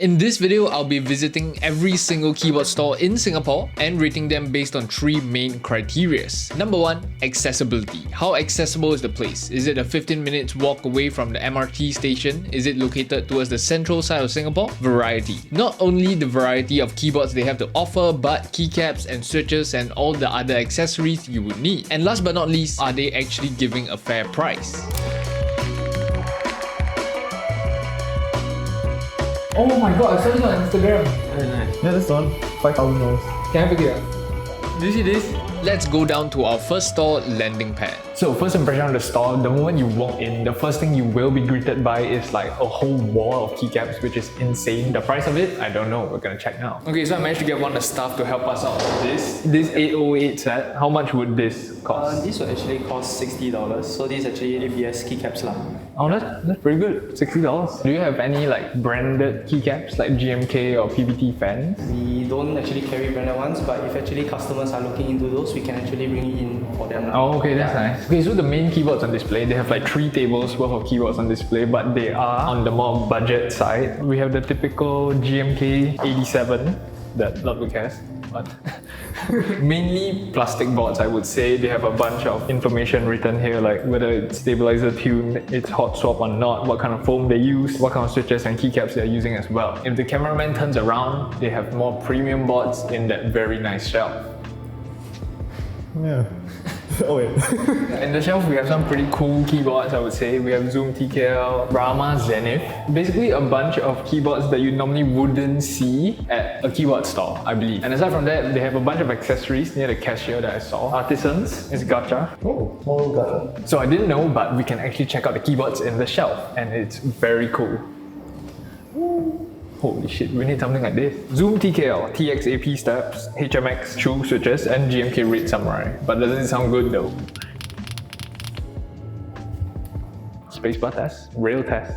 In this video, I'll be visiting every single keyboard store in Singapore and rating them based on three main criteria. Number one, accessibility. How accessible is the place? Is it a 15 minutes walk away from the MRT station? Is it located towards the central side of Singapore? Variety. Not only the variety of keyboards they have to offer, but keycaps and switches and all the other accessories you would need. And last but not least, are they actually giving a fair price? Oh my god, I saw this on Instagram. Very nice. Yeah, this one, $5,000. Can I pick it up? Do you see this? Let's go down to our first store, landing pad. So first impression of the store, the moment you walk in, the first thing you will be greeted by is like a whole wall of keycaps, which is insane. The price of it, I don't know. We're gonna check now. Okay, so I managed to get one of the staff to help us out with this. This 808 set, how much would this cost? This will actually cost $60. So this is actually ABS keycaps lah. Oh, that's pretty good. $60. Do you have any like branded keycaps like GMK or PBT fans? We don't actually carry branded ones, but if actually customers are looking into those, we can actually bring it in for them. Oh, okay, that's nice. Okay, so the main keyboards on display, they have like 3 tables worth of keyboards on display, but they are on the more budget side. We have the typical GMK 87 that Ludwig has, but mainly plastic boards, I would say. They have a bunch of information written here, like whether it's stabilizer tune, it's hot swap or not, what kind of foam they use, what kind of switches and keycaps they're using as well. If the cameraman turns around, they have more premium boards in that very nice shelf. Yeah. Oh wait. In the shelf, we have some pretty cool keyboards, I would say. We have Zoom TKL, Brahma Zenith. Basically a bunch of keyboards that you normally wouldn't see at a keyboard store, I believe. And aside from that, they have a bunch of accessories near the cashier that I saw. Artisans is gacha. Oh, small gacha. So I didn't know, but we can actually check out the keyboards in the shelf, and it's very cool. Holy shit, we need something like this. Zoom TKL, TXAP steps, HMX true switches, and GMK Red Samurai. But doesn't it sound good though? Spacebar test, rail test.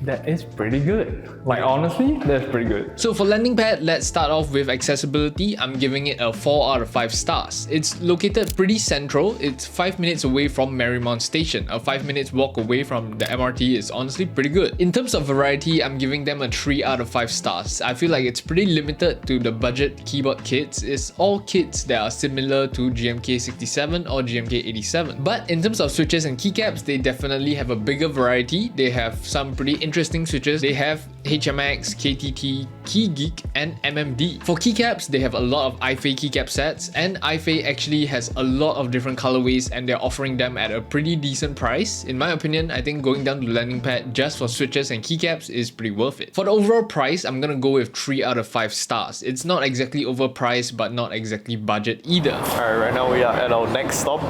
That is pretty good. Like honestly, that's pretty good. So for landing pad, let's start off with accessibility. I'm giving it a 4 out of 5 stars. It's located pretty central. It's 5 minutes away from Marymount Station. A 5 minutes walk away from the MRT is honestly pretty good. In terms of variety, I'm giving them a 3 out of 5 stars. I feel like it's pretty limited to the budget keyboard kits. It's all kits that are similar to GMK 67 or GMK 87. But in terms of switches and keycaps, they definitely have a bigger variety. They have some pretty interesting switches. They have HMX, KTT, KeyGeek, and MMD. For keycaps, they have a lot of iFei keycap sets, and iFei actually has a lot of different colorways and they're offering them at a pretty decent price. In my opinion, I think going down to the landing pad just for switches and keycaps is pretty worth it. For the overall price, I'm gonna go with 3 out of 5 stars. It's not exactly overpriced, but not exactly budget either. Alright, right now we are at our next stop.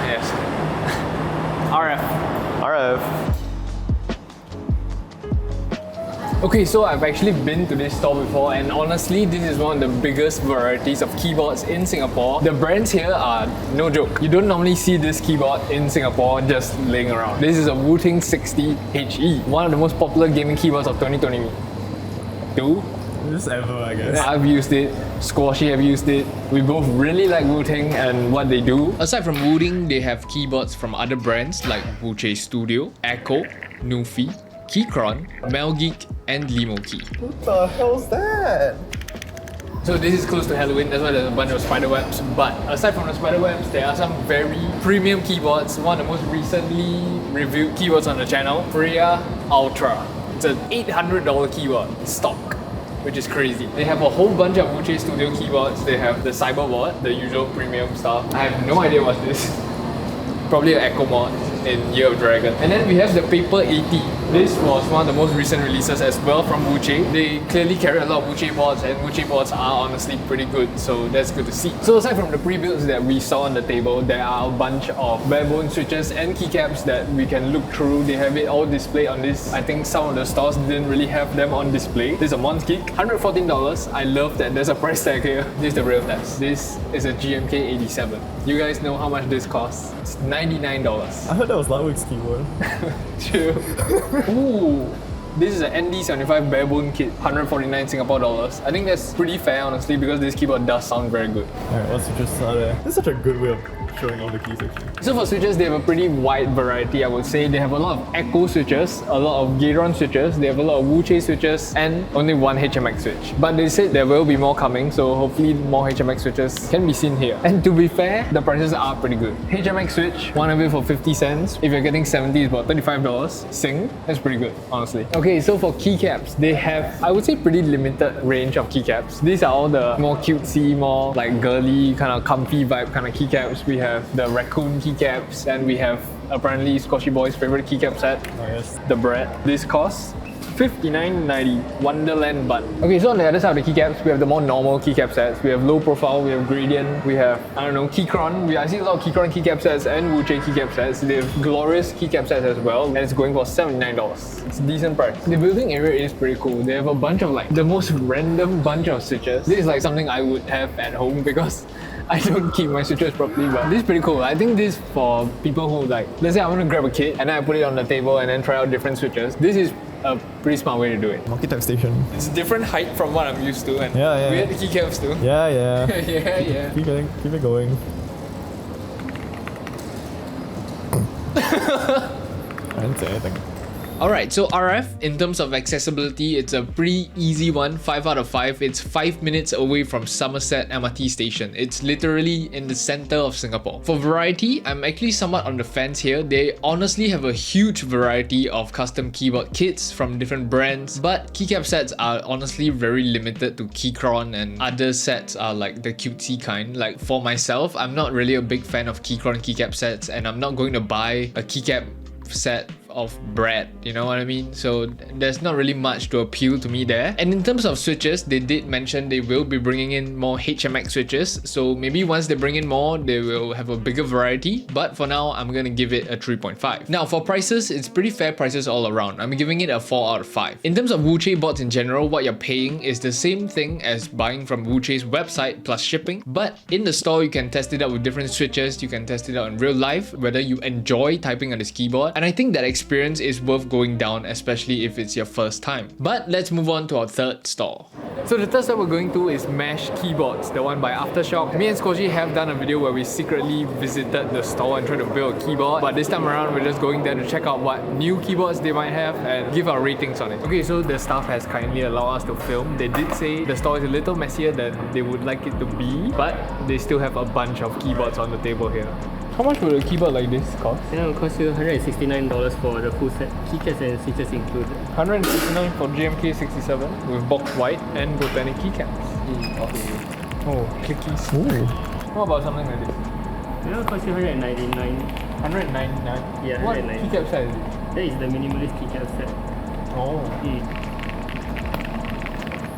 Yes. RF. Okay, so I've actually been to this store before, and honestly, this is one of the biggest varieties of keyboards in Singapore. The brands here are no joke. You don't normally see this keyboard in Singapore just laying around. This is a Wu-Ting 60HE, one of the most popular gaming keyboards of 2022. Just ever, I guess. I've used it, Squashy have used it. We both really like Wu-Ting and what they do. Aside from Wu-Ting, they have keyboards from other brands like Wuche Studio, Echo, Nufi, Keychron, Melgeek, and Limoki. What the hell's that? So this is close to Halloween, that's why there's a bunch of spiderwebs. But aside from the spiderwebs, there are some very premium keyboards. One of the most recently reviewed keyboards on the channel, Freya Ultra. It's an $800 keyboard stock, which is crazy. They have a whole bunch of Wuche Studio keyboards. They have the Cyberboard, the usual premium stuff. I have no idea what's this. Probably an Echo mod in Year of Dragon. And then we have the Paper 80. This was one of the most recent releases as well from Wuche. They clearly carry a lot of Wuche boards, and Wuche boards are honestly pretty good, so that's good to see. So aside from the pre-builds that we saw on the table, there are a bunch of barebone switches and keycaps that we can look through. They have it all displayed on this. I think some of the stores didn't really have them on display. This is a Monsgeek, $114. I love that there's a price tag here. This is the real test. This is a GMK 87. You guys know how much this costs? It's $99. I heard that was Ludwig's keyboard. True. Ooh, this is an ND75 barebone kit, 149 Singapore dollars. I think that's pretty fair honestly, because this keyboard does sound very good. Alright, what switches are there? This is such a good wheel. showing all the keys actually. So for switches, they have a pretty wide variety, I would say. They have a lot of Echo switches, a lot of Gayron switches, they have a lot of Wu-Che switches, and only one HMX switch. But they said there will be more coming, so hopefully more HMX switches can be seen here. And to be fair, the prices are pretty good. HMX switch, one of it for 50 cents. If you're getting 70, it's about $35. Sing, that's pretty good, honestly. Okay, so for keycaps, they have, I would say, pretty limited range of keycaps. These are all the more cutesy, more like girly, kind of comfy vibe kind of keycaps. We have the raccoon keycaps, and we have apparently Squashy Boy's favorite keycap set, Oh yes. the bread. This costs $59.90, Wonderland Bud. Okay, so on the other side of the keycaps, we have the more normal keycap sets. We have low profile, we have gradient, we have, I don't know, Keychron. I see a lot of Keychron keycap sets and Wu-Che keycap sets. They have glorious keycap sets as well, and it's going for $79. It's a decent price. The building area is pretty cool. They have a bunch of like, the most random bunch of switches. This is like something I would have at home because I don't keep my switches properly, but this is pretty cool. I think this for people who like, let's say I want to grab a kit and then I put it on the table and then try out different switches. This is a pretty smart way to do it. Multi-type station. It's different height from what I'm used to, and Yeah, yeah. we had the keycaps too. Yeah, yeah. yeah. Keep it going. I didn't say anything. Alright, so RF, in terms of accessibility, it's a pretty easy one, 5 out of 5. It's 5 minutes away from Somerset MRT station. It's literally in the center of Singapore. For variety, I'm actually somewhat on the fence here. They honestly have a huge variety of custom keyboard kits from different brands, but keycap sets are honestly very limited to Keychron, and other sets are like the cutesy kind. Like for myself, I'm not really a big fan of Keychron keycap sets, and I'm not going to buy a keycap set of bread, you know what I mean? So there's not really much to appeal to me there. And in terms of switches, they did mention they will be bringing in more HMX switches, so maybe once they bring in more, they will have a bigger variety, but for now, I'm gonna give it a 3.5. Now for prices, it's pretty fair prices all around. I'm giving it a 4 out of 5. In terms of Wu-Che bots in general, what you're paying is the same thing as buying from Wu-Che's website plus shipping, but in the store, you can test it out with different switches, you can test it out in real life, whether you enjoy typing on this keyboard, and I think that experience is worth going down, especially if it's your first time. But let's move on to our third store. So the third step we're going to is Mesh Keyboards, the one by Aftershock. Me and Squashy have done a video where we secretly visited the store and tried to build a keyboard, but this time around we're just going there to check out what new keyboards they might have and give our ratings on it. Okay, so the staff has kindly allowed us to film. They did say the store is a little messier than they would like it to be, but they still have a bunch of keyboards on the table here. How much would a keyboard like this cost? It will cost you $169 for the full set, keycaps and switches included. $169 for GMK 67 with box white and botanic keycaps. Oh, clickies. Ooh. What about something like this? It will cost you $199. $199? Yeah, What $199. keycap set is it? That is the minimalist keycap set. Oh.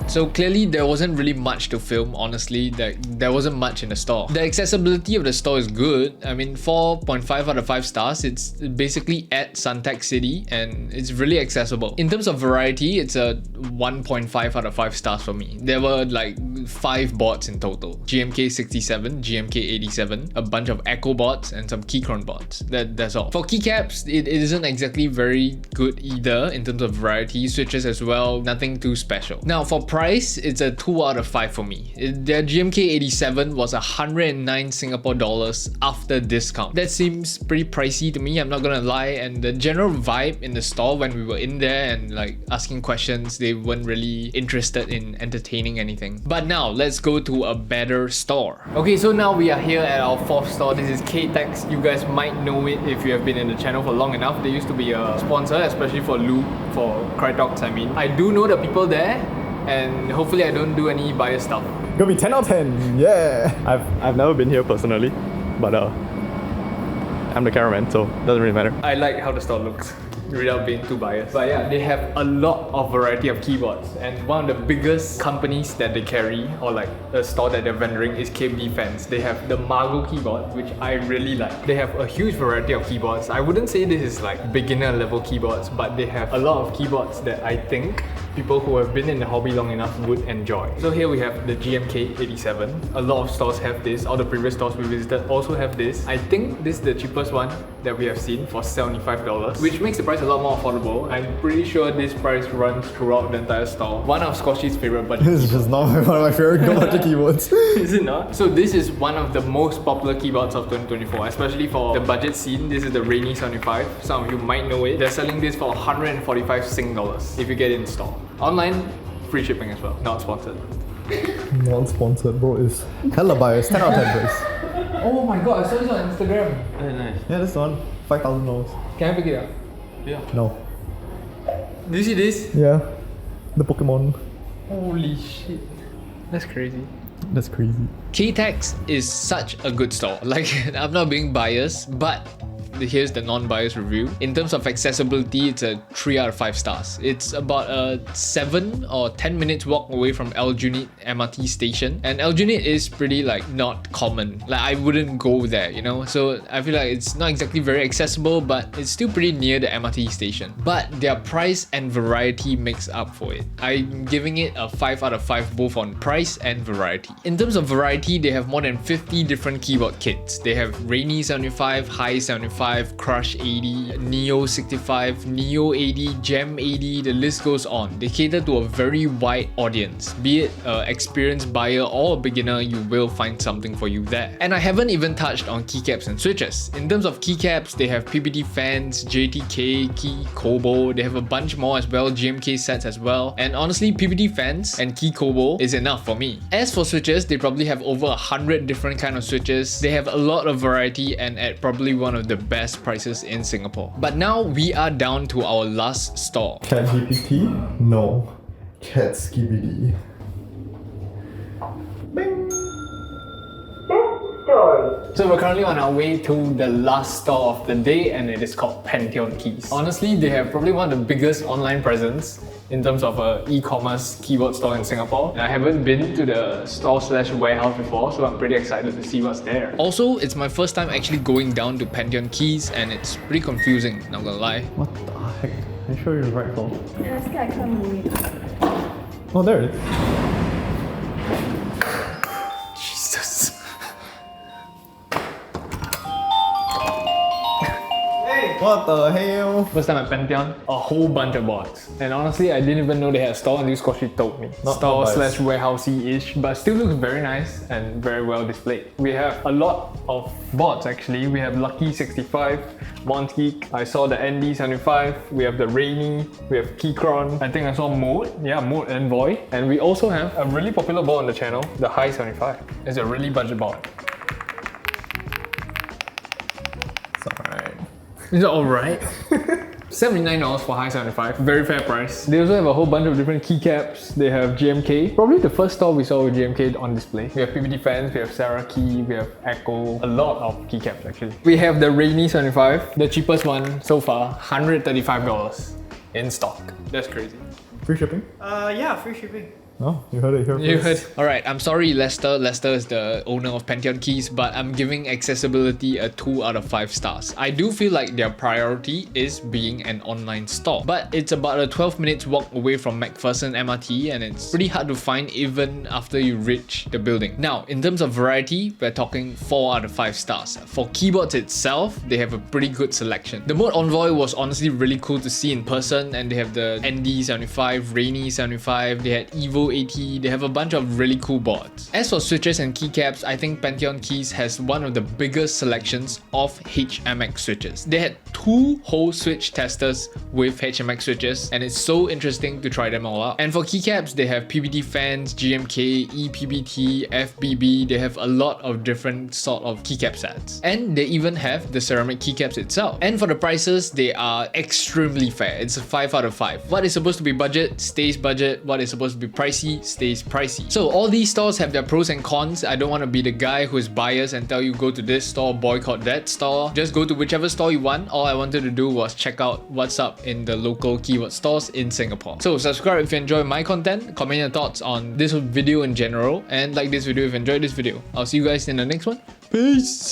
So clearly there wasn't really much to film, honestly. There wasn't much in the store. The accessibility of the store is good. I mean, 4.5 out of 5 stars. It's basically at Suntec City and it's really accessible. In terms of variety, it's a 1.5 out of 5 stars for me. There were like 5 bots in total. GMK 67, GMK 87, a bunch of Echo bots and some Keychron bots. That's all. For keycaps, it isn't exactly very good either in terms of variety. Switches as well, nothing too special. Now for price, it's a 2 out of 5 for me. Their GMK 87 was 109 Singapore dollars after discount. That seems pretty pricey to me, I'm not gonna lie, and the general vibe in the store when we were in there and like asking questions, they weren't really interested in entertaining anything. But now, let's go to a better store. Okay, so now we are here at our fourth store. This is KTechs. You guys might know it if you have been in the channel for long enough. They used to be a sponsor, especially for Loop, for KTechs I mean. I do know the people there, and hopefully I don't do any biased stuff. Gonna be 10 out of 10. Yeah. I've never been here personally, but I'm the cameraman, so it doesn't really matter. I like how the store looks without being too biased. But yeah, they have a lot of variety of keyboards, and one of the biggest companies that they carry, or like a store that they're vendoring, is KB Fans. They have the Margo keyboard, which I really like. They have a huge variety of keyboards. I wouldn't say this is like beginner level keyboards, but they have a lot of keyboards that I think people who have been in the hobby long enough would enjoy. So here we have the GMK87. A lot of stores have this. All the previous stores we visited also have this. I think this is the cheapest one that we have seen for $75, which makes the price a lot more affordable. I'm pretty sure this price runs throughout the entire store. One of Scotchy's favorite budget. This is just not one of my favorite budget keyboards. Is it not? So this is one of the most popular keyboards of 2024, especially for the budget scene. This is the Rainy 75. Some of you might know it. They're selling this for 145 Sing dollars if you get it in store. Online, free shipping as well. Not sponsored. Not sponsored, bro. Is hella biased. 10 out of 10 bros. Oh my god, I saw this on Instagram. Very nice. Yeah, this one. $5,000. Can I pick it up? Yeah. No. Do you see this? Yeah. The Pokemon. Holy shit. That's crazy. That's crazy. KTechs is such a good store. Like, I'm not being biased, but here's the non-biased review. In terms of accessibility, it's a 3 out of 5 stars. It's about a 7 or 10 minutes walk away from Aljunied MRT station, and Aljunied is pretty like not common. Like, I wouldn't go there, you know. So I feel like it's not exactly very accessible, but it's still pretty near the MRT station. But their price and variety makes up for it. I'm giving it a 5 out of 5 both on price and variety. In terms of variety, they have more than 50 different keyboard kits. They have Rainy 75, High 75, Crush 80, Neo 65, Neo 80, Gem 80, the list goes on. They cater to a very wide audience. Be it an experienced buyer or a beginner, you will find something for you there. And I haven't even touched on keycaps and switches. In terms of keycaps, they have PBT fans, JTK, Key Kobo, they have a bunch more as well, GMK sets as well. And honestly, PBT fans and Key Kobo is enough for me. As for switches, they probably have over 100 different kind of switches. They have a lot of variety and at probably one of the best prices in Singapore. But now we are down to our last store. Cat GPT? No. Cat Skibidi. So we're currently on our way to the last store of the day, and it is called Pantheon Keys. Honestly, they have probably one of the biggest online presence in terms of an e-commerce keyboard store in Singapore. And I haven't been to the store/warehouse before, so I'm pretty excited to see what's there. Also, it's my first time actually going down to Pantheon Keys, and it's pretty confusing, not gonna lie. What the heck? Are you sure you're right, though? Yeah, I think I can't move it. Oh, there it is. Jesus. What the hell? First time at Pantheon, a whole bunch of boards. And honestly, I didn't even know they had a store until Scotchy told me. Not Store/warehousey-ish, but still looks very nice and very well displayed. We have a lot of boards actually. We have Lucky 65, Mongeek, I saw the ND 75, we have the Rainy, we have Keychron, I think I saw Mode, yeah, Mode Envoy. And we also have a really popular board on the channel, the High 75. It's a really budget board. It's alright. Is it alright? $79 for High 75, very fair price. They also have a whole bunch of different keycaps. They have GMK, probably the first store we saw with GMK on display. We have PBT fans, we have Sarah Key, we have Echo, a lot of keycaps actually. We have the Rainy 75, the cheapest one so far, $135 in stock. That's crazy. Free shipping? Yeah, free shipping. Oh, you heard it here You first. heard. Alright, I'm sorry Lester. Lester is the owner of Pantheon Keys, but I'm giving accessibility a 2 out of 5 stars. I do feel like their priority is being an online store, but it's about a 12 minutes walk away from MacPherson MRT, and it's pretty hard to find even after you reach the building. Now, in terms of variety, we're talking 4 out of 5 stars. For keyboards itself, they have a pretty good selection. The Mode Envoy was honestly really cool to see in person, and they have the ND 75, Rainy 75, they had Evo 80, they have a bunch of really cool boards. As for switches and keycaps, I think Pantheon Keys has one of the biggest selections of HMX switches. They had 2 whole switch testers with HMX switches, and it's so interesting to try them all out. And for keycaps, they have PBT fans, GMK, ePBT, FBB, they have a lot of different sort of keycap sets. And they even have the ceramic keycaps itself. And for the prices, they are extremely fair. It's a 5 out of 5. What is supposed to be budget stays budget, what is supposed to be pricey stays pricey. So all these stores have their pros and cons. I don't want to be the guy who is biased and tell you go to this store, boycott that store. Just go to whichever store you want. All I wanted to do was check out what's up in the local keyword stores in Singapore. So subscribe if you enjoy my content, comment your thoughts on this video in general, and like this video if you enjoyed this video. I'll see you guys in the next one. Peace!